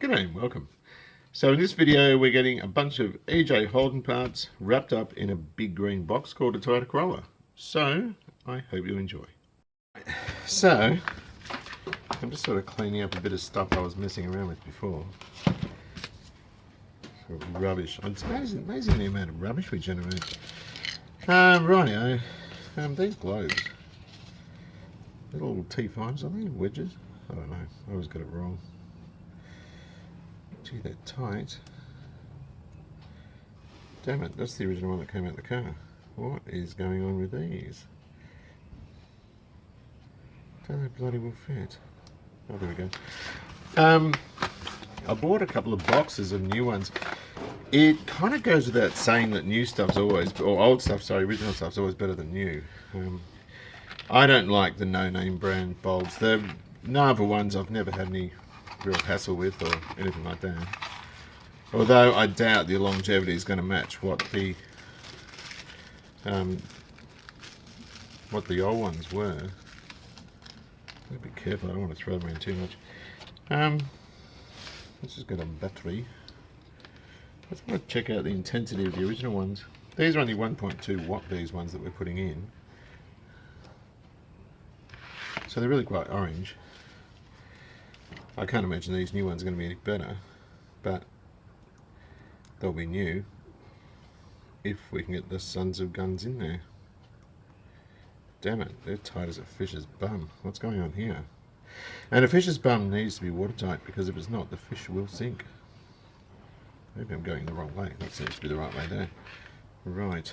G'day and welcome. So in this video we're getting a bunch of EJ Holden parts wrapped up in a big green box called a Toyota Corolla. So I hope you enjoy. So I'm just sort of cleaning up a bit of stuff I was messing around with before. Sort of rubbish. It's amazing the amount of rubbish we generate. Rightio. These globes. Little T5s, are they wedges? I don't know. I always got it wrong. Gee, they're tight. Damn it, that's the original one that came out the car. What is going on with these? Don't they bloody well fit? Oh, there we go. I bought a couple of boxes of new ones. It kind of goes without saying that new stuff's always, or old stuff, sorry, original stuff's always better than new. I don't like the no-name brand bulbs. The Nava ones I've never had any real hassle with or anything like that. Although I doubt the longevity is going to match what the old ones were. Be careful, I don't want to throw them around too much. This has got a battery. Let's go check out the intensity of the original ones. These are only 1.2 watt, these ones that we're putting in. So they're really quite orange. I can't imagine these new ones are going to be any better, but they'll be new if we can get the sons of guns in there. Damn it, they're tight as a fish's bum. What's going on here? And a fish's bum needs to be watertight, because if it's not, the fish will sink. Maybe I'm going the wrong way. That seems to be the right way there. Right.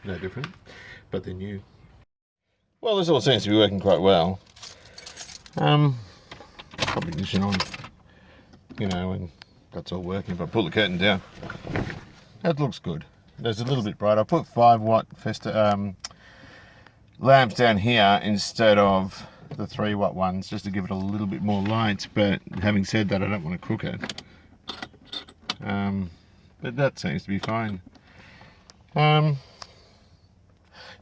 No different, but they're new. Well, this all seems to be working quite well. Probably ignition on, you know, and that's all working. If I pull the curtain down, that looks good. There's a little bit bright. I put 5 watt lamps down here instead of the 3 watt ones, just to give it a little bit more light. But having said that, I don't want to cook it. But that seems to be fine.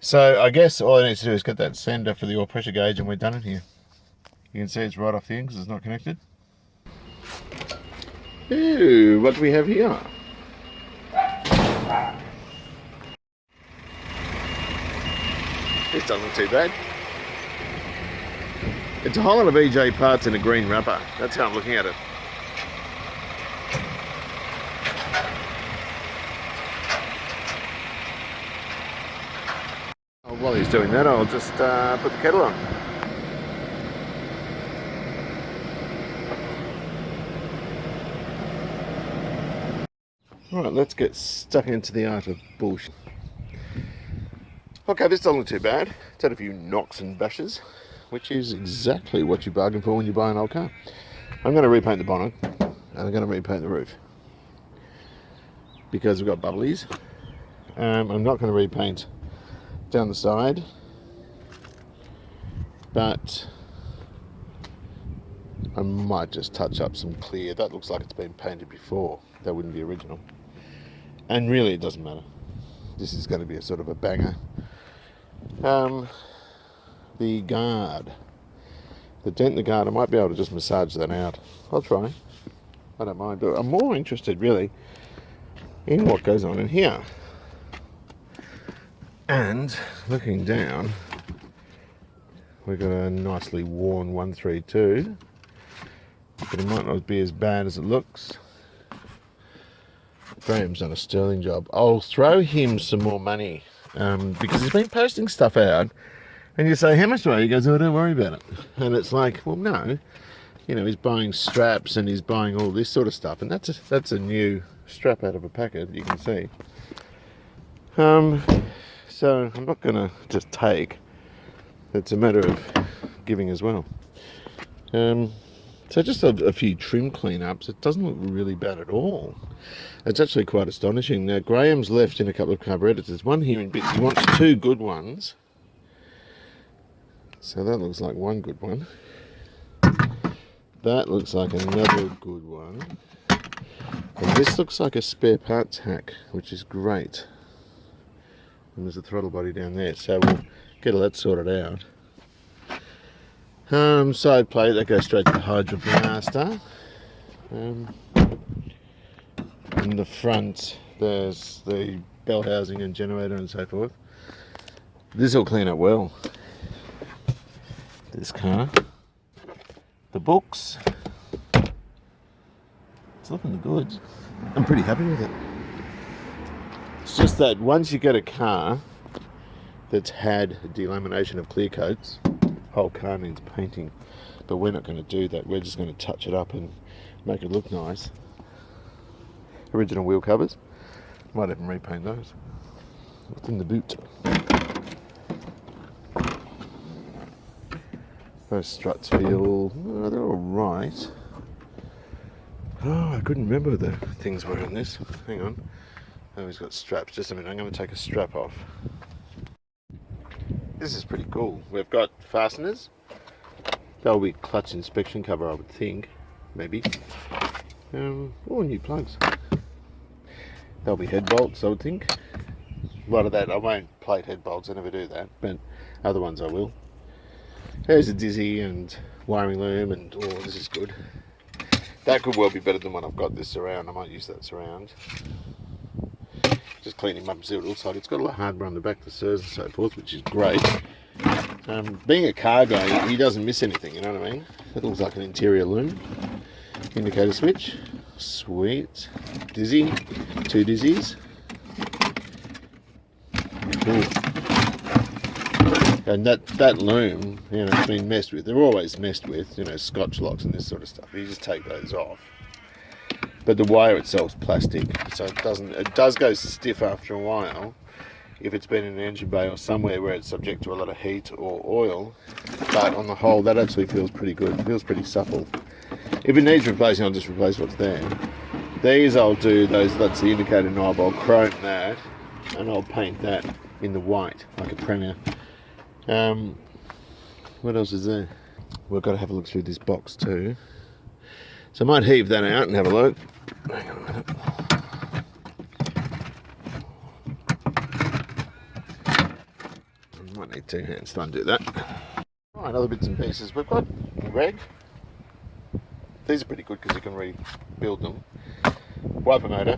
So I guess all I need to do is get that sender for the oil pressure gauge and we're done in here. You can see it's right off the end because it's not connected. Ooh, what do we have here? This doesn't look too bad. It's a whole lot of EJ parts in a green wrapper. That's how I'm looking at it. While he's doing that, I'll just put the kettle on. Alright, let's get stuck into the art of bullshit. Okay, this doesn't look too bad. It's had a few knocks and bashes, which is exactly what you bargain for when you buy an old car. I'm going to repaint the bonnet, and I'm going to repaint the roof. Because we've got bubblies. I'm not going to repaint down the side, but I might just touch up some clear. That looks like it's been painted before. That wouldn't be original. And really it doesn't matter. This is going to be a sort of a banger. The guard, the dent in the guard, I might be able to just massage that out. I'll try. I don't mind, but I'm more interested really in what goes on in here. And looking down, we've got a nicely worn 132, but it might not be as bad as it looks. Graham's done a sterling job. I'll throw him some more money because he's been posting stuff out, and you say, how much do I? He goes, oh, don't worry about it. And it's like, well, no, you know, he's buying straps and he's buying all this sort of stuff, and that's a new strap out of a packet, you can see. So I'm not going to just take. It's a matter of giving as well. So just a few trim cleanups. It doesn't look really bad at all. It's actually quite astonishing. Now Graham's left in a couple of carburetors. There's one here in bits. He wants 2 good ones. So that looks like one good one. That looks like another good one. And this looks like a spare parts hack, which is great. And there's a throttle body down there, so we'll get all that sorted out. Side plate that goes straight to the hydro blaster. In the front there's the bell housing and generator and so forth. This will clean up well, this car. The books, it's looking good. I'm pretty happy with it. It's just that once you get a car that's had delamination of clear coats, whole car needs painting. But we're not going to do that. We're just going to touch it up and make it look nice. Original wheel covers. Might even repaint those. What's in the boot? Those struts feel, they're all right. Oh, I couldn't remember what the things were in this. Hang on. Oh, he's got straps. Just a minute. I'm going to take a strap off. This is pretty cool. We've got fasteners. That'll be clutch inspection cover, I would think. Maybe. All new plugs. There'll be head bolts, I would think. A lot of that, I won't plate head bolts, I never do that, but other ones I will. There's a dizzy and wiring loom, and oh, this is good. That could well be better than what I've got, this surround. I might use that surround. Just clean him up and see what it looks like. It's got a lot of hardware on the back, the SIRS and so forth, which is great. Being a car guy, he doesn't miss anything, you know what I mean? It looks like an interior loom. Indicator switch. Sweet. Dizzy. 2 dizzies. Cool. And that loom, you know, it's been messed with. They're always messed with, you know, scotch locks and this sort of stuff. You just take those off. But the wire itself's plastic, so it does go stiff after a while if it's been in an engine bay or somewhere where it's subject to a lot of heat or oil. But on the whole, that actually feels pretty good. It feels pretty supple. If it needs replacing, I'll just replace what's there. These I'll do, that's the indicator knob. I'll chrome that and I'll paint that in the white, like a Premier. What else is there? We've got to have a look through this box too. So I might heave that out and have a look. Hang on a minute. I might need 2 hands to undo that. Right, other bits and pieces. We've got reg. These are pretty good because you can rebuild them. Wiper motor.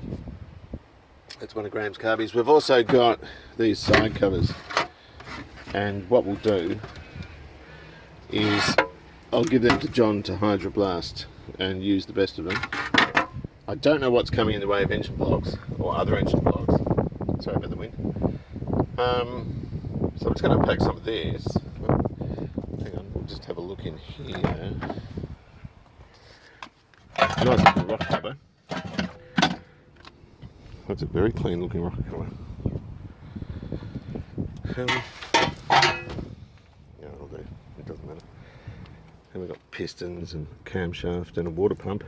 That's one of Graham's carbies. We've also got these side covers. And what we'll do is I'll give them to John to hydroblast and use the best of them. I don't know what's coming in the way of engine blocks or other engine blocks. Sorry about the wind. So I'm just going to unpack some of this. Hang on, we'll just have a look in here. Nice looking rock cover. That's a very clean looking rock cover. Yeah, it'll do. It doesn't matter. And we've got pistons and camshaft and a water pump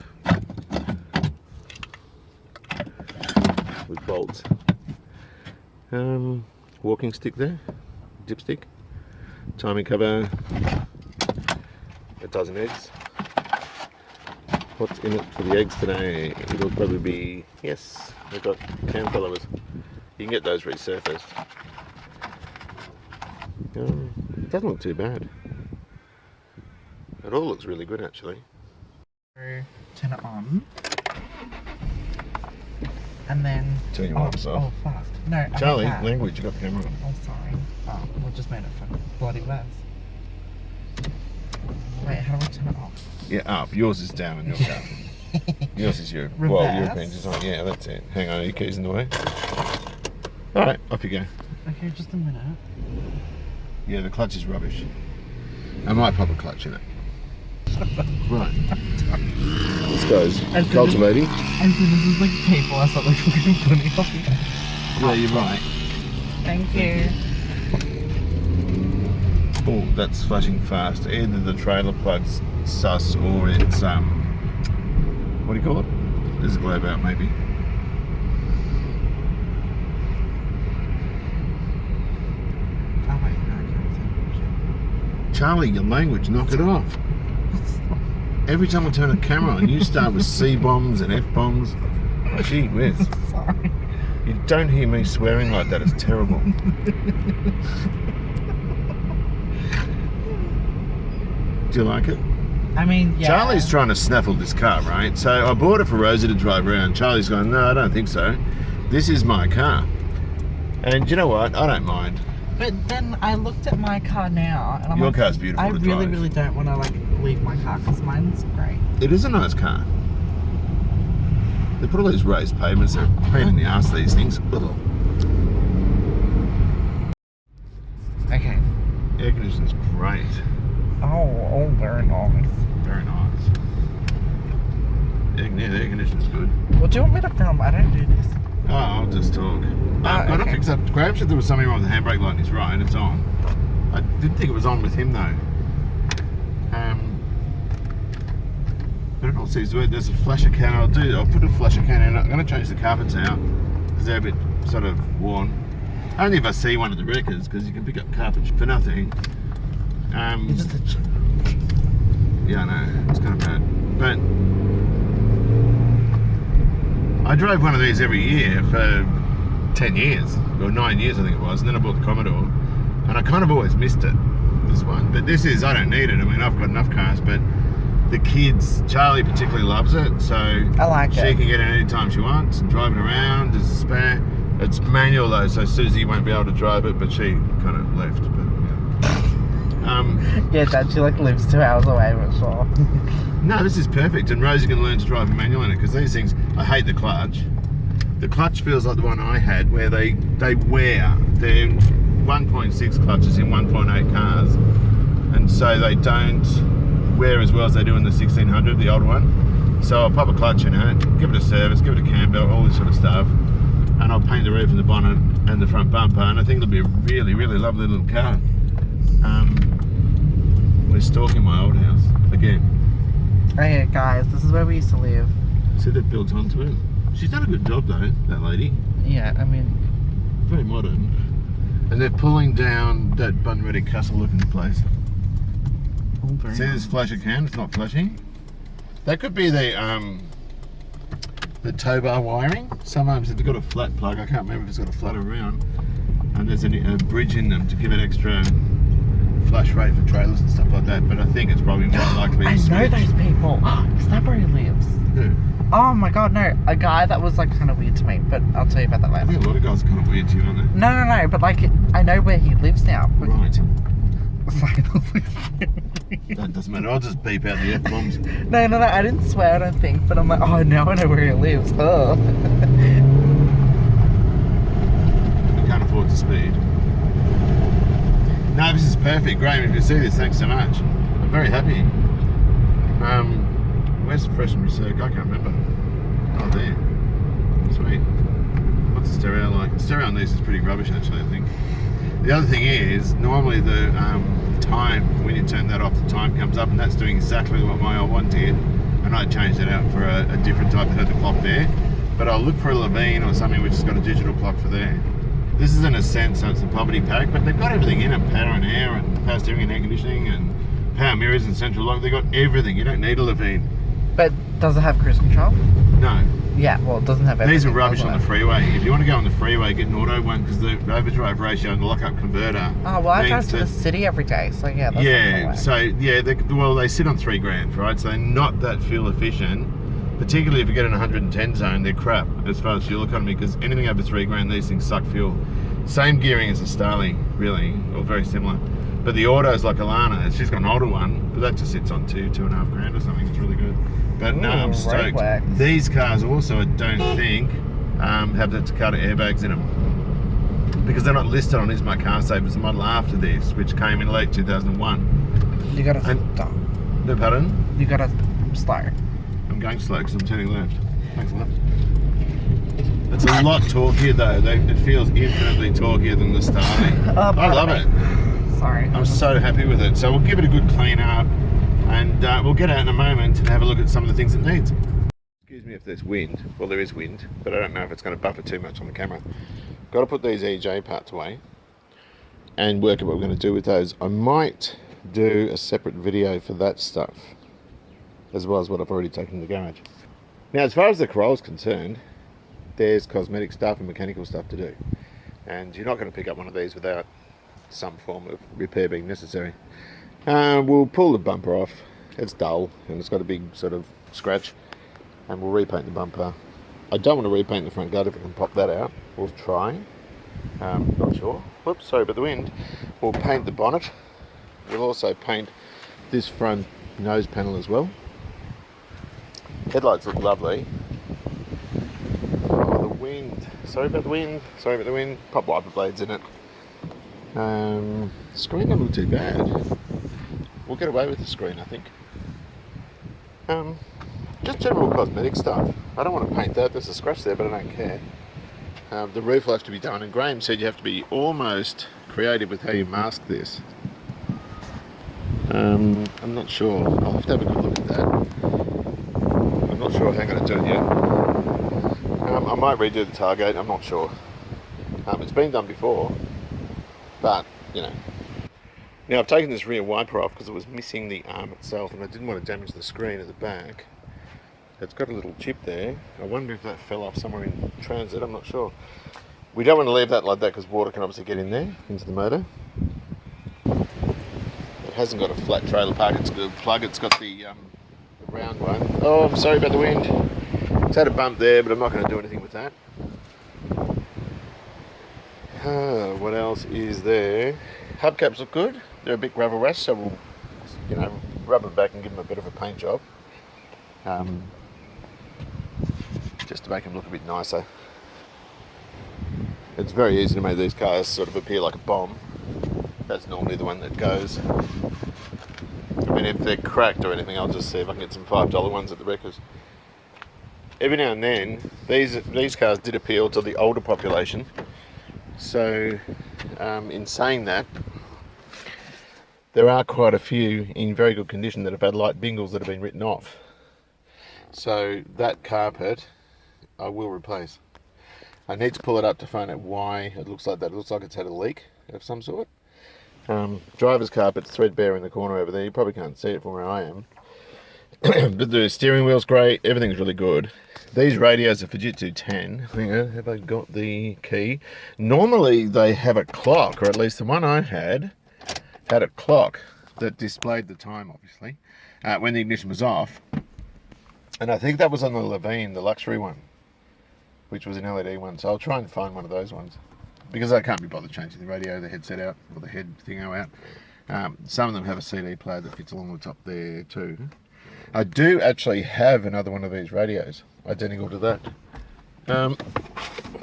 with bolts. Walking stick there, dipstick, timing cover, a dozen eggs. What's in it for the eggs today? It'll probably be, yes, we've got cam followers. You can get those resurfaced. It doesn't look too bad. It all looks really good actually. Turn it on. And then... Turn your lights off. Oh, fast. No, Charlie, language, you got the camera on. Oh, sorry. Oh, we just made it for bloody less. Wait, how do I turn it off? Yeah, up. Yours is down in your car. Yours is your, Reverse. well, European design. Yeah, that's it. Hang on, are your keys in the way? Alright, off you go. Okay, just a minute. Yeah, the clutch is rubbish. I might pop a clutch in it. Right. This guy's cultivating. And so this is like paper or something fucking funny. Yeah, you're right. Thank you. Oh, that's flashing fast. Either the trailer plug's sus or it's, what do you call it? There's a globe out maybe. Charlie, your language, knock it off. Every time I turn a camera on, you start with C-bombs and F-bombs. Gee whiz. Sorry. You don't hear me swearing like that, it's terrible. Do you like it? I mean, yeah. Charlie's trying to snaffle this car, right? So I bought it for Rosie to drive around. Charlie's going, no, I don't think so. This is my car. And you know what? I don't mind. But then I looked at my car now, and I'm Your like, car's beautiful I to really, drive. really don't want to like leave my car because mine's great. It is a nice car. They put all these raised pavements. They're a pain in the ass, these things. Ugh. Okay. Air conditioning's great. Oh, very nice. Very nice. Yeah, the air conditioning's good. Well, do you want me to film? I don't do this. Oh, I'll just talk. I've got to okay. fix up. Graham said there was something wrong with the handbrake light in his right, and it's on. I didn't think it was on with him though. But it all seems to work. There's a flasher can. I'll put a flasher can in. I'm going to change the carpets out because they're a bit sort of worn. Only if I see one at the Wreckers, because you can pick up carpet for nothing. You're just a Yeah, I know. It's kind of bad. But I drove one of these every year for 10 years, or 9 years I think it was, and then I bought the Commodore, and I kind of always missed it, this one. But this is, I don't need it. I mean, I've got enough cars, but the kids, Charlie particularly loves it, so I like she it. can get it anytime she wants and drive it around as a spare. It's manual though, so Susie won't be able to drive it, but she kind of left. But yeah. Yeah, Dad, she like lives 2 hours away, but sure. No, this is perfect, and Rosie can learn to drive a manual in it, because these things, I hate the clutch. The clutch feels like the one I had, where they wear. They're 1.6 clutches in 1.8 cars, and so they don't wear as well as they do in the 1600, the old one. So I'll pop a clutch in it, give it a service, give it a cam belt, all this sort of stuff, and I'll paint the roof and the bonnet and the front bumper, and I think it'll be a really, really lovely little car. We're stalking my old house again. Hey guys, this is where we used to live. See, that built onto it. She's done a good job though, that lady. Yeah, I mean, Very modern. And they're pulling down that Bunready Castle looking place. all very See this flasher can? It's not flashing. That could be the tow bar wiring. Sometimes it's got a flat plug. I can't remember if it's got a flat around. And there's a bridge in them to give it extra flash rate for trailers and stuff like that. But I think it's probably more likely I to switch. know those people. Is that where he lives? Who? Oh my god, no. A guy that was like kind of weird to me, but I'll tell you about that I later. think a lot of guys are kind of weird to you, aren't they? No, but like, I know where he lives now. Right. Sorry, That doesn't matter. I'll just beep out the F-bombs. No, I didn't swear, I don't think, but I'm like, oh, now I know where he lives. Oh. We can't afford to speed. No, this is perfect. Graham, if you see this, thanks so much. I'm very happy. Where's the fresh and research? I can't remember. Oh, there. Sweet. What's the stereo like? The stereo on these is pretty rubbish, actually, I think. The other thing is, normally the time, when you turn that off, the time comes up, and that's doing exactly what my old one did. And I changed it out for a different type that had the clock there. But I'll look for a Levine or something which has got a digital clock for there. This is an Ascent, so it's the poverty pack, but they've got everything in it. Power and air, and power steering and air conditioning, and power mirrors and central lock. They've got everything. You don't need a Levine. But does it have cruise control? No. Yeah, well, it doesn't have everything. These are rubbish does on it? the freeway. If you want to go on the freeway, get an auto one, because the overdrive ratio and the lockup converter. Oh, well, I drive means to the that- city every day, so yeah, that's Yeah, not so yeah, they sit on $3,000, right? So they're not that fuel efficient. Particularly if you get in a 110 zone, they're crap as far as fuel economy, because anything over $3,000, these things suck fuel. Same gearing as a Starley, really, or very similar. But the auto's like Alana, she's got an older one, but that just sits on $2.5 grand or something. It's really good. But no, I'm Ooh, stoked. Roadwax. These cars also, I don't think, have the Takata airbags in them, because they're not listed on Is My Car Safe as a model after this, which came in late 2001. You gotta And- stop. No, pardon? You gotta slow. I'm going slow because I'm turning left. Thanks a lot. It's a lot torquier though. It feels infinitely torquier than the Starley. I love it. Sorry. I'm so happy with it. So we'll give it a good clean up, and we'll get out in a moment and have a look at some of the things it needs. Excuse me if there's wind. Well, there is wind, but I don't know if it's going to buffer too much on the camera. Got to put these EJ parts away and work out what we're going to do with those. I might do a separate video for that stuff, as well as what I've already taken to the garage. Now, as far as the Corolla's concerned, there's cosmetic stuff and mechanical stuff to do. And you're not going to pick up one of these without some form of repair being necessary. We'll pull the bumper off. It's dull and it's got a big sort of scratch, and we'll repaint the bumper. I don't want to repaint the front guard if we can pop that out. We'll try. Not sure. Whoops, sorry about the wind. We'll paint the bonnet. We'll also paint this front nose panel as well. Headlights look lovely. Oh, the wind. Sorry about the wind. Sorry about the wind. Pop wiper blades in it. Screen doesn't look too bad. We'll get away with the screen, I think. Just general cosmetic stuff. I don't want to paint that. There's a scratch there, but I don't care. The roof will have to be done, and Graham said you have to be almost creative with how you mask this. I'm not sure. I'll have to have a good look at that. I'm not sure how I'm going to do it yet. I might redo the tailgate. I'm not sure. It's been done before, but you know. Now I've taken this rear wiper off because it was missing the arm itself, and I didn't want to damage the screen at the back. It's got a little chip there. I wonder if that fell off somewhere in transit. I'm not sure. We don't want to leave that like that because water can obviously get in there, into the motor. It hasn't got a flat trailer park. It's got a plug. It's got the round one. Oh, I'm sorry about the wind. It's had a bump there, but I'm not going to do anything with that. What else is there? Hubcaps look good. They're a bit gravel rash, so we'll, rub them back and give them a bit of a paint job. Just to make them look a bit nicer. It's very easy to make these cars sort of appear like a bomb. That's normally the one that goes. I mean, if they're cracked or anything, I'll just see if I can get some $5 ones at the wreckers. Every now and then, these cars did appeal to the older population. So, in saying that, there are quite a few in very good condition that have had light bingles that have been written off. So that carpet I will replace. I need to pull it up to find out why it looks like that. It looks like it's had a leak of some sort. Driver's carpet's threadbare in the corner over there. You probably can't see it from where I am. But the steering wheel's great. Everything's really good. These radios are Fujitsu 10. Hang on, have I got the key? Normally they have a clock, or at least the one I had a clock that displayed the time, obviously, when the ignition was off. And I think that was on the Levine, the luxury one, which was an LED one. So I'll try and find one of those ones, because I can't be bothered changing the radio, the headset out, or the head thingo out. Some of them have a CD player that fits along the top there too. I do actually have another one of these radios, identical to that. I'm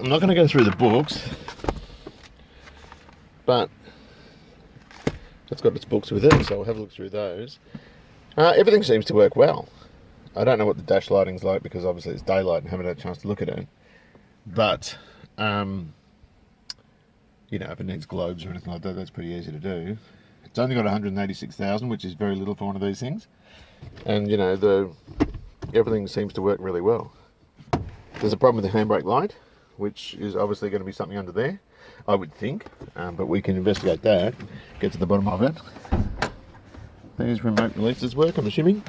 not going to go through the books, but it's got its books with it, so we'll have a look through those. Everything seems to work well. I don't know what the dash lighting's like because obviously it's daylight and haven't had a chance to look at it. But, if it needs globes or anything like that, that's pretty easy to do. It's only got 186,000, which is very little for one of these things. And, everything seems to work really well. There's a problem with the handbrake light, which is obviously going to be something under there, I would think. But we can investigate that, get to the bottom of it. These remote releases work, I'm assuming.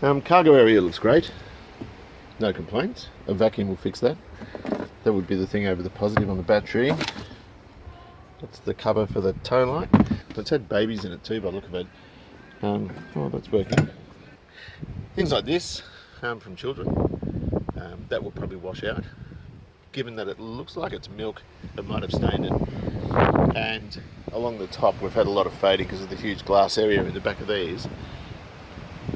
Cargo area looks great. No complaints. A vacuum will fix that. That would be the thing over the positive on the battery. That's the cover for the tow light. It's had babies in it too by the look of it. That's working. Things like this from children, that will probably wash out. Given that it looks like it's milk, it might have stained it. And along the top we've had a lot of fading because of the huge glass area in the back of these.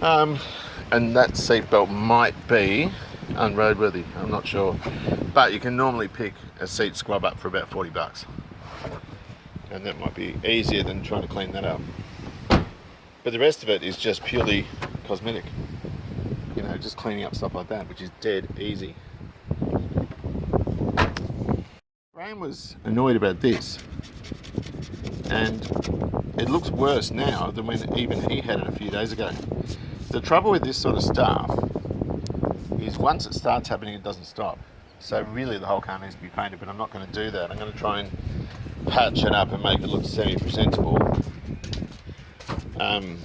And that seatbelt might be unroadworthy, I'm not sure. But you can normally pick a seat scrub up for about $40. And that might be easier than trying to clean that up. But the rest of it is just purely cosmetic. Just cleaning up stuff like that, which is dead easy. Graham was annoyed about this. And it looks worse now than when even he had it a few days ago. The trouble with this sort of stuff is once it starts happening, it doesn't stop. So really the whole car needs to be painted, but I'm not going to do that. I'm going to try and patch it up and make it look semi-presentable. And,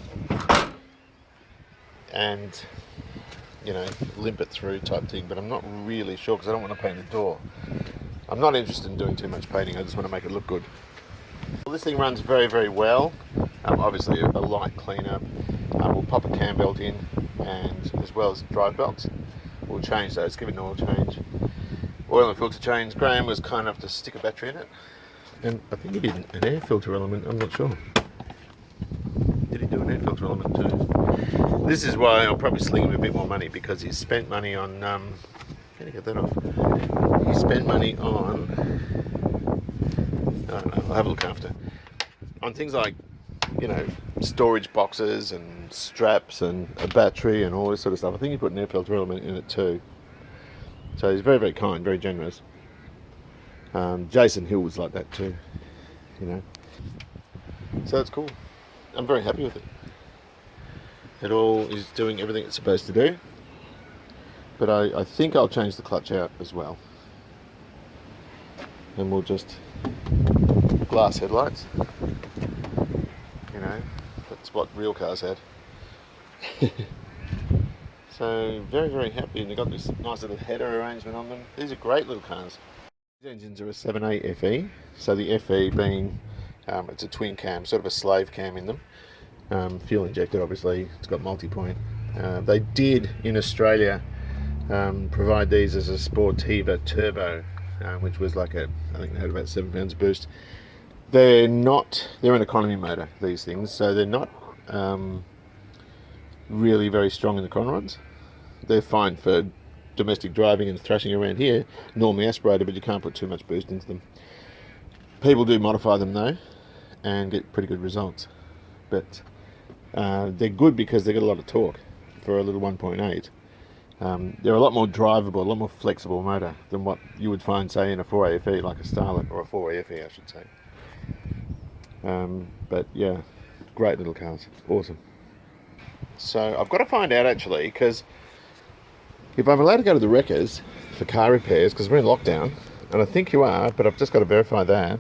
limp it through type thing, but I'm not really sure because I don't want to paint the door. I'm not interested in doing too much painting, I just want to make it look good. Well, this thing runs very, very well. Obviously a light cleanup. We'll pop a cam belt in, and as well as drive belts. We'll change those, give it an oil change. Oil and filter change. Graham was kind enough to stick a battery in it. And I think he did an air filter element, I'm not sure. Did he do an air filter element too? This is why I'll probably sling him a bit more money, because he's spent money on, how do you get that off? He spent money on, I don't know, I'll have a look after. On things like, you know, storage boxes and straps and a battery and all this sort of stuff. I think he put an air filter element in it too. So he's very, very kind, very generous. Jason Hill was like that too, you know. So it's cool. I'm very happy with it. It all is doing everything it's supposed to do. But I think I'll change the clutch out as well. And we'll just glass headlights. You know, that's what real cars had. So very, very happy, and they've got this nice little header arrangement on them. These are great little cars. These engines are a 7.8 FE, so the FE being, it's a twin cam, sort of a slave cam in them. Fuel injected, obviously. It's got multi-point. They did in Australia provide these as a Sportiva Turbo, which was like I think they had about 7 pounds of boost. They're an economy motor, these things, so they're not really very strong in the cron rods. They're fine for domestic driving and thrashing around here, normally aspirated, but you can't put too much boost into them. People do modify them though, and get pretty good results. But they're good because they get a lot of torque for a little 1.8. They're a lot more drivable, a lot more flexible motor than what you would find, say, in a 4AFE, like a Starlet, or a 4AFE, I should say. But yeah, great little cars, awesome. So I've got to find out actually, because if I'm allowed to go to the wreckers for car repairs, because we're in lockdown, and I think you are, but I've just got to verify that,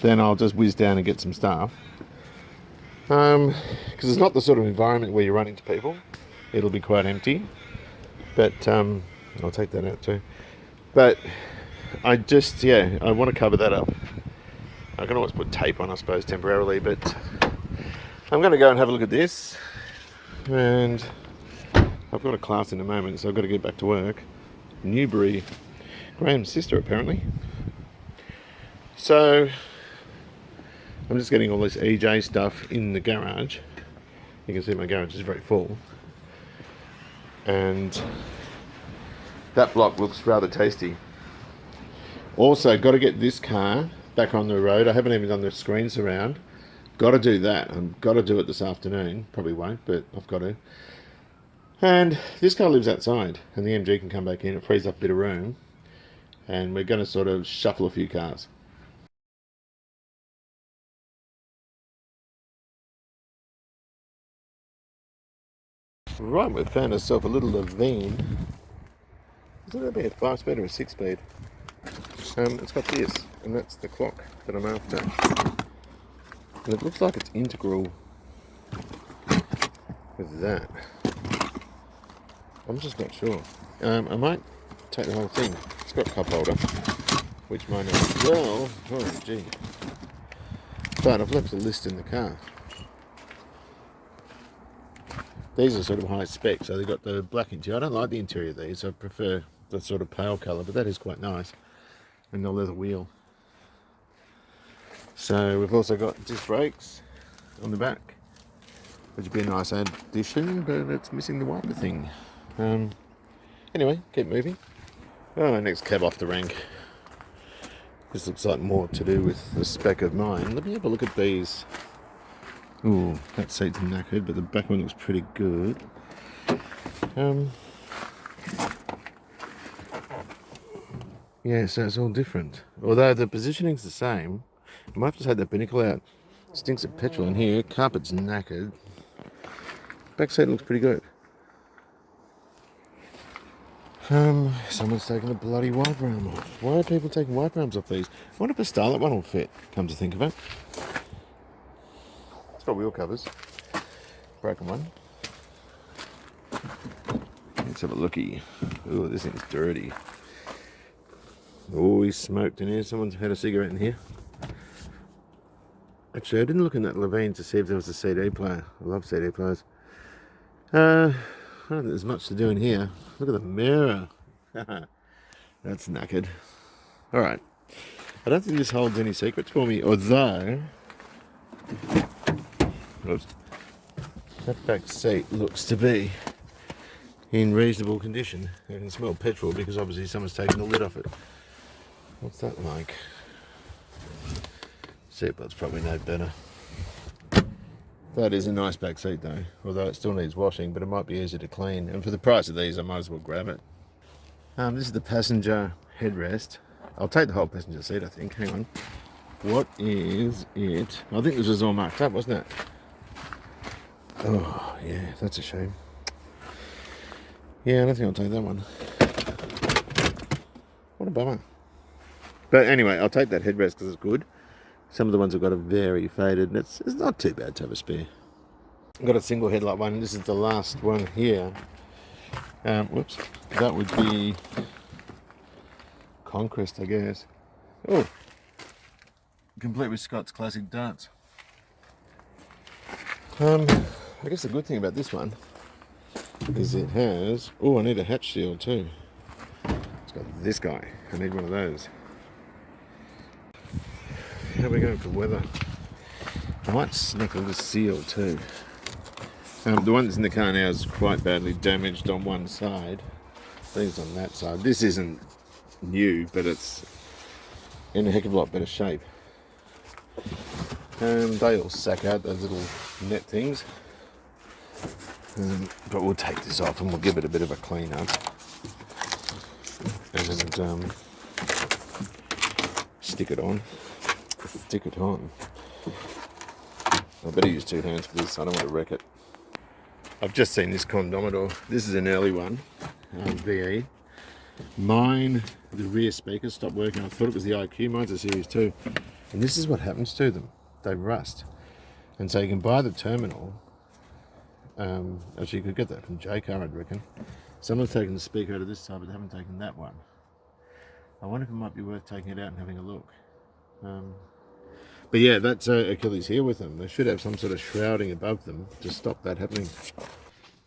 then I'll just whiz down and get some stuff. Because it's not the sort of environment where you run into people. It'll be quite empty. But I'll take that out too. But I want to cover that up. I can always put tape on, I suppose, temporarily, but I'm going to go and have a look at this. And I've got a class in a moment, so I've got to get back to work. Newbury, Graham's sister, apparently. So I'm just getting all this EJ stuff in the garage. You can see my garage is very full. And that block looks rather tasty. Also, got to get this car back on the road. I haven't even done the screen surround. Got to do that. I've got to do it this afternoon. Probably won't, but I've got to. And this car lives outside, and the MG can come back in. It frees up a bit of room. And we're going to sort of shuffle a few cars. Right, we've found ourselves a little Levine. Is it a 5-speed or a 6-speed? It's got this, and that's the clock that I'm after. And it looks like it's integral with that. I'm just not sure. I might take the whole thing. It's got a cup holder, which might not. Well, oh gee. But I've left a list in the car. These are sort of high spec, so they've got the black interior. I don't like the interior of these. I prefer the sort of pale colour, but that is quite nice. And the leather wheel. So we've also got disc brakes on the back, which would be a nice addition, but it's missing the wiper thing. Anyway, keep moving. Oh, next cab off the rank. This looks like more to do with the spec of mine. Let me have a look at these. Ooh, that seat's knackered, but the back one looks pretty good. Yeah, so it's all different. Although the positioning's the same. I might have to take that binnacle out. Stinks of petrol in here. Carpet's knackered. Back seat looks pretty good. Someone's taking the bloody wiper arm off. Why are people taking wiper arms off these? I wonder if a Starlet one will fit, come to think of it. It's got wheel covers. Broken one. Let's have a looky. Ooh, this thing's dirty. Oh, he's smoked in here. Someone's had a cigarette in here. Actually, I didn't look in that Levine to see if there was a CD player. I love CD players. I don't think there's much to do in here. Look at the mirror. That's knackered. Alright. I don't think this holds any secrets for me, although... Oops. That back seat looks to be in reasonable condition. I can smell petrol because obviously someone's taken the lid off it. What's that like? Seatbelt's probably no better. That is a nice back seat though, although it still needs washing, but it might be easy to clean. And for the price of these, I might as well grab it. This is the passenger headrest. I'll take the whole passenger seat, I think. Hang on. What is it? I think this was all marked up, wasn't it? Oh, yeah, that's a shame. Yeah, I don't think I'll take that one. What a bummer. But anyway, I'll take that headrest because it's good. Some of the ones have got a very faded, and it's not too bad to have a spare. I've got a single headlight one, and this is the last one here. Whoops. That would be Conquest, I guess. Oh, complete with Scott's classic darts. I guess the good thing about this one is it has... Oh, I need a hatch seal too. It's got this guy. I need one of those. How are we going for weather? I might snuffle this seal too. The one that's in the car now is quite badly damaged on one side. Things on that side. This isn't new, but it's in a heck of a lot better shape. They all sack out, those little net things. But we'll take this off and we'll give it a bit of a clean up. And stick it on. Stick it on. I better use two hands for this, I don't want to wreck it. I've just seen this Condomitor. This is an early one, VE. Mine, the rear speaker stopped working. I thought it was the IQ. Mine's a Series 2. And this is what happens to them. They rust. And so you can buy the terminal. Actually, you could get that from J-Car, I'd reckon. Someone's taken the speaker out of this side, but they haven't taken that one. I wonder if it might be worth taking it out and having a look. But yeah, that's Achilles heel with them. They should have some sort of shrouding above them to stop that happening.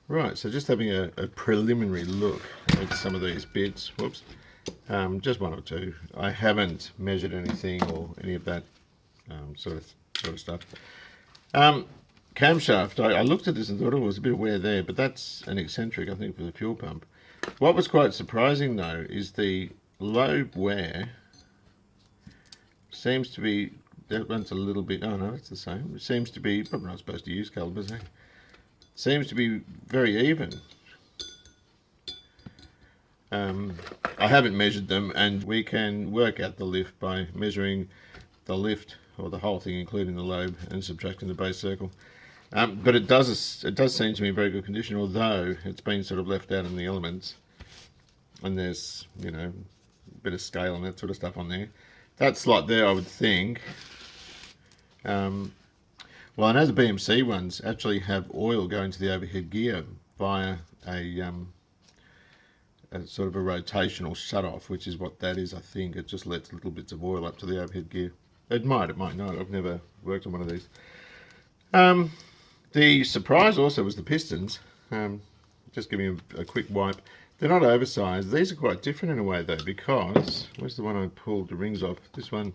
Right, so just having a preliminary look at some of these bits. Whoops. Just one or two. I haven't measured anything or any of that sort of stuff. Camshaft, I looked at this and thought, oh, it was a bit of wear there, but that's an eccentric, I think, for the fuel pump. What was quite surprising, though, is the lobe wear seems to be, that one's a little bit, oh no, it's the same. It seems to be, probably not supposed to use calipers, eh? Seems to be very even. I haven't measured them, and we can work out the lift by measuring the lift, or the whole thing, including the lobe, and subtracting the base circle. But it does seem to be in very good condition, although it's been sort of left out in the elements. And there's, you know, a bit of scale and that sort of stuff on there. That slot there, I would think. Well, I know the BMC ones actually have oil going to the overhead gear via a sort of a rotational shut-off, which is what that is, I think. It just lets little bits of oil up to the overhead gear. It might not. I've never worked on one of these. The surprise also was the pistons. Just giving a quick wipe. They're not oversized. These are quite different in a way, though, because... Where's the one I pulled the rings off? This one.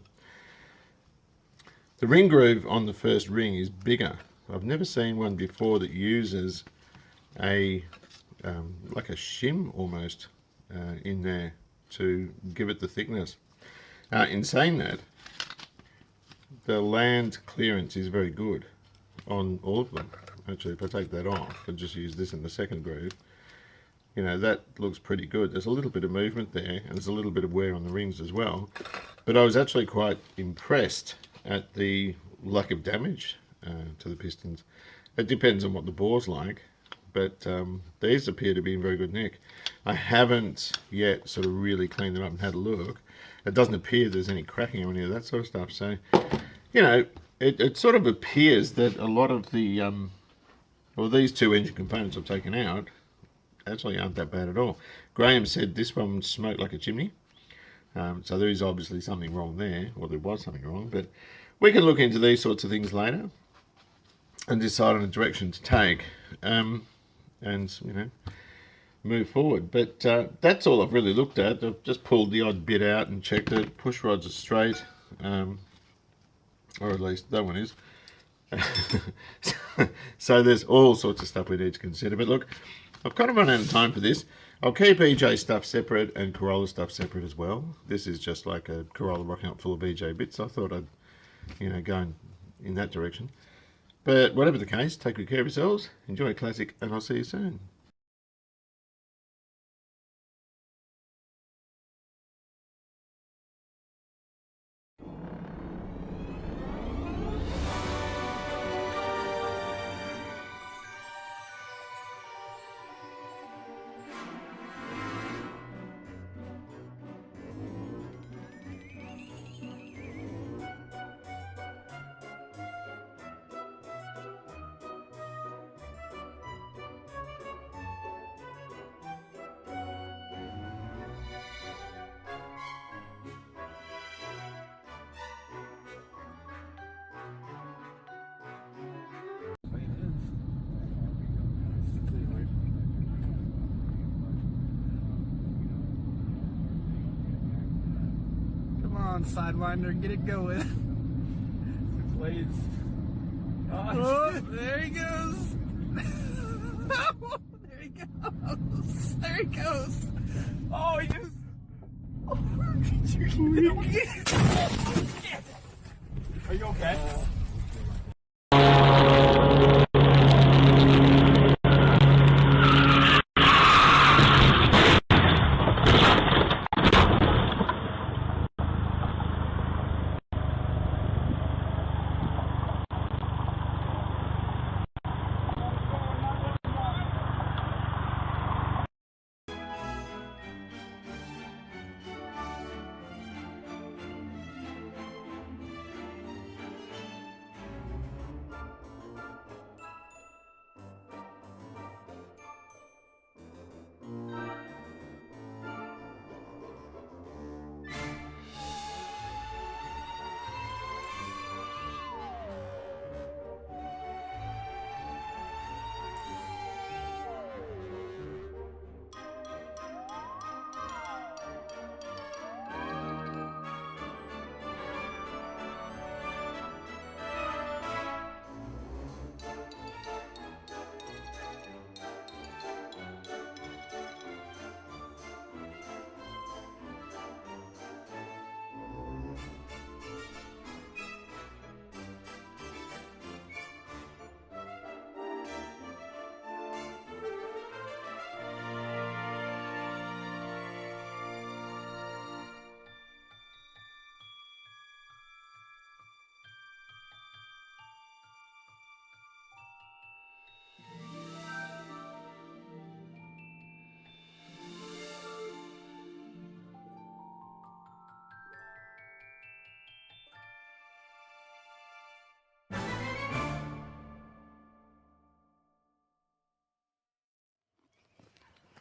The ring groove on the first ring is bigger. I've never seen one before that uses a like a shim almost in there to give it the thickness. In saying that, the land clearance is very good on all of them. Actually, if I take that off and just use this in the second groove, you know, that looks pretty good. There's a little bit of movement there, and there's a little bit of wear on the rings as well. But I was actually quite impressed at the lack of damage to the pistons. It depends on what the bore's like, but these appear to be in very good nick. I haven't yet sort of really cleaned them up and had a look. It doesn't appear there's any cracking or any of that sort of stuff. So, you know, it sort of appears that a lot of the, well, these two engine components I've taken out actually aren't that bad at all. Graham said this one smoked like a chimney. So there is obviously something wrong there, or there was something wrong, but we can look into these sorts of things later and decide on a direction to take, and move forward. But that's all I've really looked at. I've just pulled the odd bit out and checked it. Push rods are straight, or at least that one is. So there's all sorts of stuff we need to consider. But look, I've kind of run out of time for this. I'll keep EJ stuff separate and Corolla stuff separate as well. This is just like a Corolla rocking up full of EJ bits. I thought I'd, go in that direction. But whatever the case, take good care of yourselves, enjoy a classic, and I'll see you soon. Sidewinder, get it going. Please. Oh, there he goes. There he goes. There he goes. Oh, he just. Are you okay?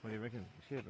What do you reckon? Shit.